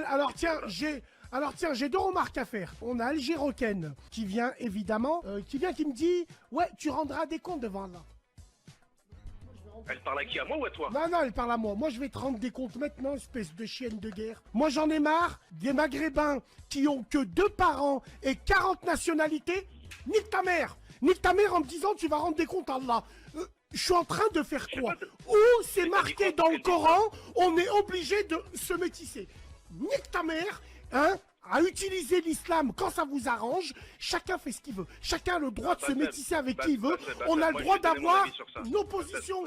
alors tiens, j'ai 2 remarques à faire. On a Algéroken qui vient évidemment, qui me dit ouais, tu rendras des comptes devant Allah. Elle parle à qui? À moi ou à toi? Non, elle parle à moi. Moi, je vais te rendre des comptes maintenant, espèce de chienne de guerre. Moi, j'en ai marre des Maghrébins qui ont que 2 parents et 40 nationalités. Nique ta mère. Nique ta mère en me disant tu vas rendre des comptes à Allah. Je suis en train de faire quoi? Où c'est marqué dans le Coran, on est obligé de se métisser. Nique ta mère, hein, à utiliser l'islam quand ça vous arrange. Chacun fait ce qu'il veut. Chacun a le droit de se métisser avec qui il veut. On a le droit d'avoir nos positions.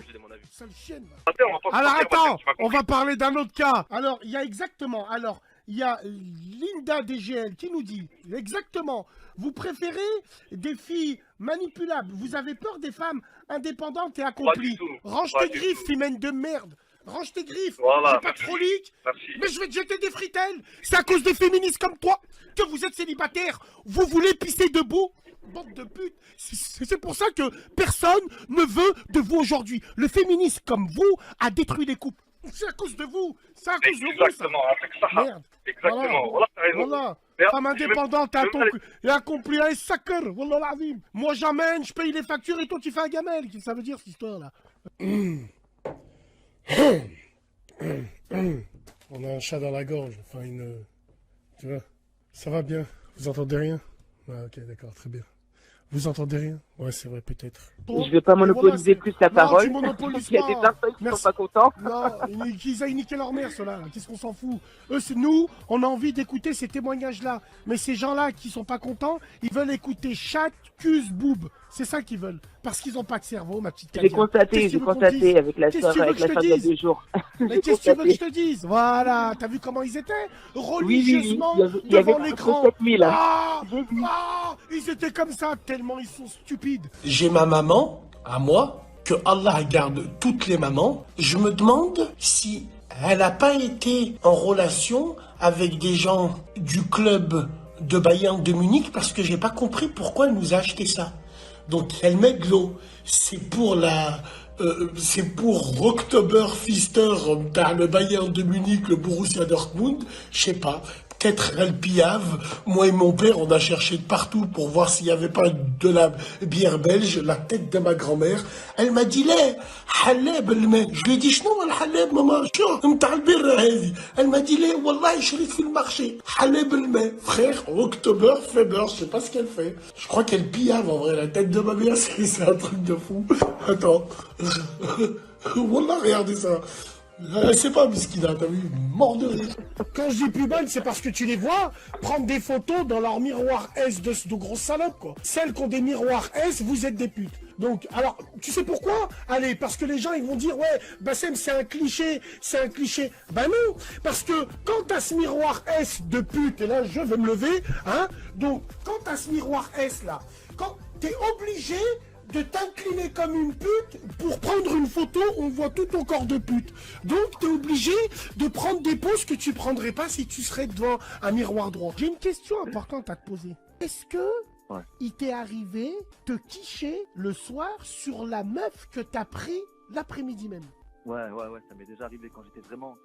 Sale chienne. Alors attends, on va parler d'un autre cas. Alors, il y a exactement... Alors, il y a Linda DGL qui nous dit exactement, vous préférez des filles manipulables, vous avez peur des femmes indépendantes et accomplies. Range tes griffes, fimène de merde. Range tes griffes, voilà, c'est pas de frolique, mais je vais te jeter des fritelles. C'est à cause des féministes comme toi que vous êtes célibataire. Vous voulez pisser debout? Bande de pute. C'est pour ça que personne ne veut de vous aujourd'hui. Le féministe comme vous a détruit les couples. C'est à cause de vous. C'est à cause de vous. Exactement, avec ça. Merde. Exactement, voilà, t'as raison. Voilà. Femme indépendante et accomplie un sacre. Wallah l'azim. Moi j'amène, je paye les factures et toi tu fais un gamelle. Qu'est-ce que ça veut dire cette histoire-là? On a un chat dans la gorge. Enfin une... Tu vois? Ça va bien? Vous entendez rien? Ah, ok, d'accord, très bien. Vous entendez rien? Ouais, c'est vrai, peut-être. Je vais pas monopoliser plus la parole. Il y a des personnes qui sont pas contents. Non, ils aillent niquer leur mère, ceux-là. Qu'est-ce qu'on s'en fout? Eux, c'est nous, on a envie d'écouter ces témoignages-là. Mais ces gens-là qui sont pas contents, ils veulent écouter chat, cuse, boob. C'est ça qu'ils veulent. Parce qu'ils ont pas de cerveau, ma petite Kadia. J'ai constaté avec la soeur il y a 2 jours. Mais qu'est-ce que tu veux que je te dise? Voilà, t'as vu comment ils étaient? Religieusement, devant l'écran. Ils étaient comme ça, tellement ils sont stupides. J'ai ma maman, à moi, que Allah garde toutes les mamans. Je me demande si elle n'a pas été en relation avec des gens du club de Bayern de Munich parce que j'ai pas compris pourquoi elle nous a acheté ça. Donc elle met de l'eau. C'est pour Oktoberfester, le Bayern de Munich, le Borussia Dortmund, je sais pas. Peut-être El Piave. Moi et mon père, on a cherché de partout pour voir s'il n'y avait pas de la bière belge, la tête de ma grand-mère. Elle m'a dit, là, haleb الماء. Je lui ai dit, شنو الحلاب maman? شنو نتاع البيرة هذه? Elle m'a dit, là, والله شريت في المارché. haleb الماء. Frère, Oktoberfeber, je sais pas ce qu'elle fait. Je crois qu'elle piave, en vrai, la tête de ma mère, c'est un truc de fou. Attends. Wallah, regardez ça. C'est pas Miskina, t'as vu, mort de rire. Quand je dis plus bonne, c'est parce que tu les vois prendre des photos dans leur miroir S de grosses salopes, quoi. Celles qui ont des miroirs S, vous êtes des putes. Donc, alors, tu sais pourquoi? Allez, parce que les gens, ils vont dire, ouais, Bassem, c'est un cliché. Ben non, parce que quand t'as ce miroir S de pute, et là, je vais me lever, hein, donc, quand t'as ce miroir S, là, quand t'es obligé de t'incliner comme une pute pour prendre une photo, on voit tout ton corps de pute. Donc, tu es obligé de prendre des poses que tu prendrais pas si tu serais devant un miroir droit. J'ai une question importante à te poser. Est-ce que il t'est arrivé de quicher le soir sur la meuf que t'as pris l'après-midi même? Ouais, ça m'est déjà arrivé quand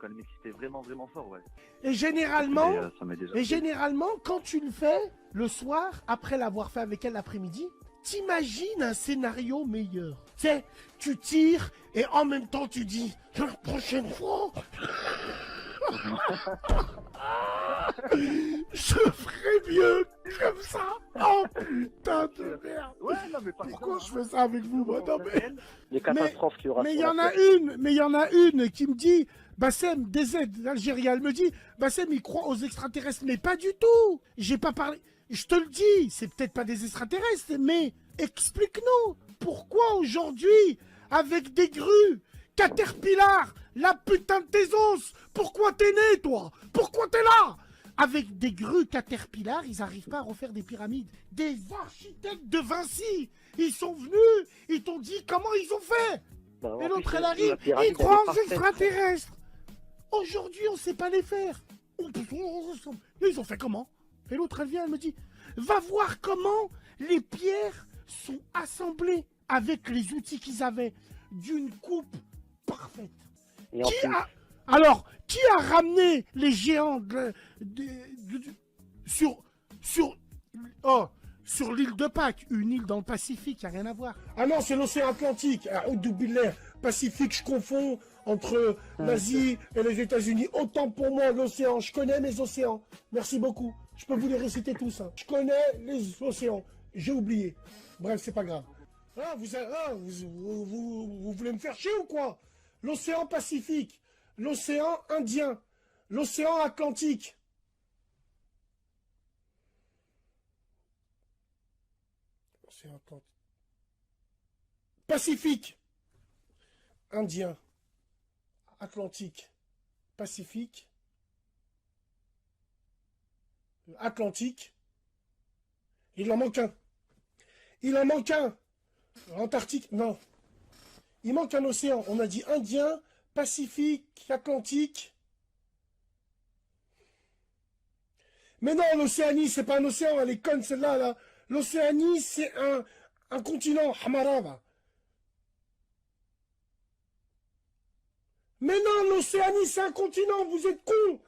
elle m'excitait vraiment fort, ouais. Et généralement, Mais, généralement, quand tu le fais le soir, après l'avoir fait avec elle l'après-midi, t'imagines un scénario meilleur. Tu sais, tu tires et en même temps tu dis la prochaine fois, je ferai mieux comme ça. Oh putain de merde. Ouais, non, mais pourquoi je fais ça avec vous, madame? Les catastrophes qu'il y aura. Mais il y en a une qui me dit, Bassem, DZ d'Algérie, elle me dit, Bassem, il croit aux extraterrestres. Mais pas du tout. J'ai pas parlé. Je te le dis, c'est peut-être pas des extraterrestres, mais explique-nous pourquoi aujourd'hui, avec des grues, Caterpillar, la putain de tes os, pourquoi t'es né, toi? Pourquoi t'es là? Avec des grues Caterpillar, ils n'arrivent pas à refaire des pyramides. Des architectes de Vinci, ils sont venus, ils t'ont dit comment ils ont fait. Et l'autre, elle arrive, ils croient aux extraterrestres. Aujourd'hui, on ne sait pas les faire. Ils ont fait comment? Et l'autre, elle vient, elle me dit, va voir comment les pierres sont assemblées avec les outils qu'ils avaient d'une coupe parfaite. Alors, qui a ramené les géants sur l'île de Pâques? Une île dans le Pacifique, il n'y a rien à voir. Ah non, c'est l'océan Atlantique. Pacifique, je confonds entre l'Asie et les États-Unis. Autant pour moi, l'océan. Je connais mes océans. Merci beaucoup. Je peux vous les réciter tous. Hein. Je connais les océans. J'ai oublié. Bref, c'est pas grave. Ah, vous voulez me faire chier ou quoi? L'océan Pacifique, l'océan Indien, l'océan Atlantique. L'océan Atlantique. Pacifique, Indien, Atlantique, Pacifique, Atlantique. Il en manque un. Il en manque un. Antarctique, non. Il manque un océan. On a dit Indien, Pacifique, Atlantique. Mais non, l'Océanie, c'est pas un océan, elle est conne celle-là. Là. L'Océanie, c'est un continent, Hamarava. Mais non, l'Océanie, c'est un continent, vous êtes cons.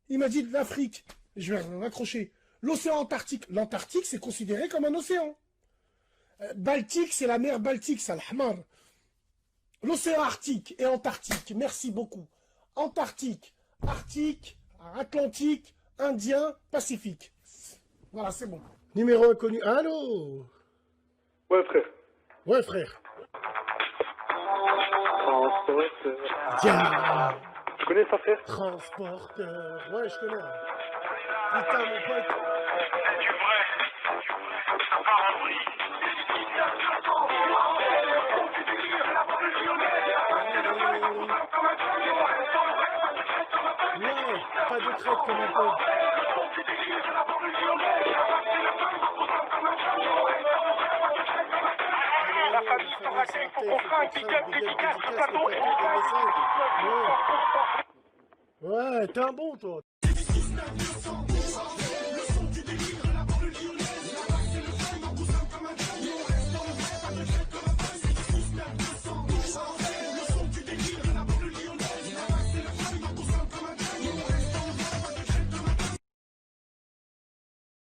Il m'a dit de l'Afrique. Je vais raccrocher. L'océan Antarctique. L'Antarctique, c'est considéré comme un océan. Baltique, c'est la mer Baltique, ça, l'Hamar. L'océan Arctique et Antarctique, merci beaucoup. Antarctique, Arctique, Atlantique, Indien, Pacifique. Voilà, c'est bon. Numéro inconnu. Allô? Ouais, frère. Ouais, frère. Transporteur. Tiens. Tu connais ça, frère? Transporteur. Ouais, je connais. Putain, mon pote. C'est du vrai. Ça part en vrille. Ouais, pas de crête comme un pote. La famille te raccueille pour qu'on fasse un handicap dédicace tout à ton Ouais, t'es un bon, toi.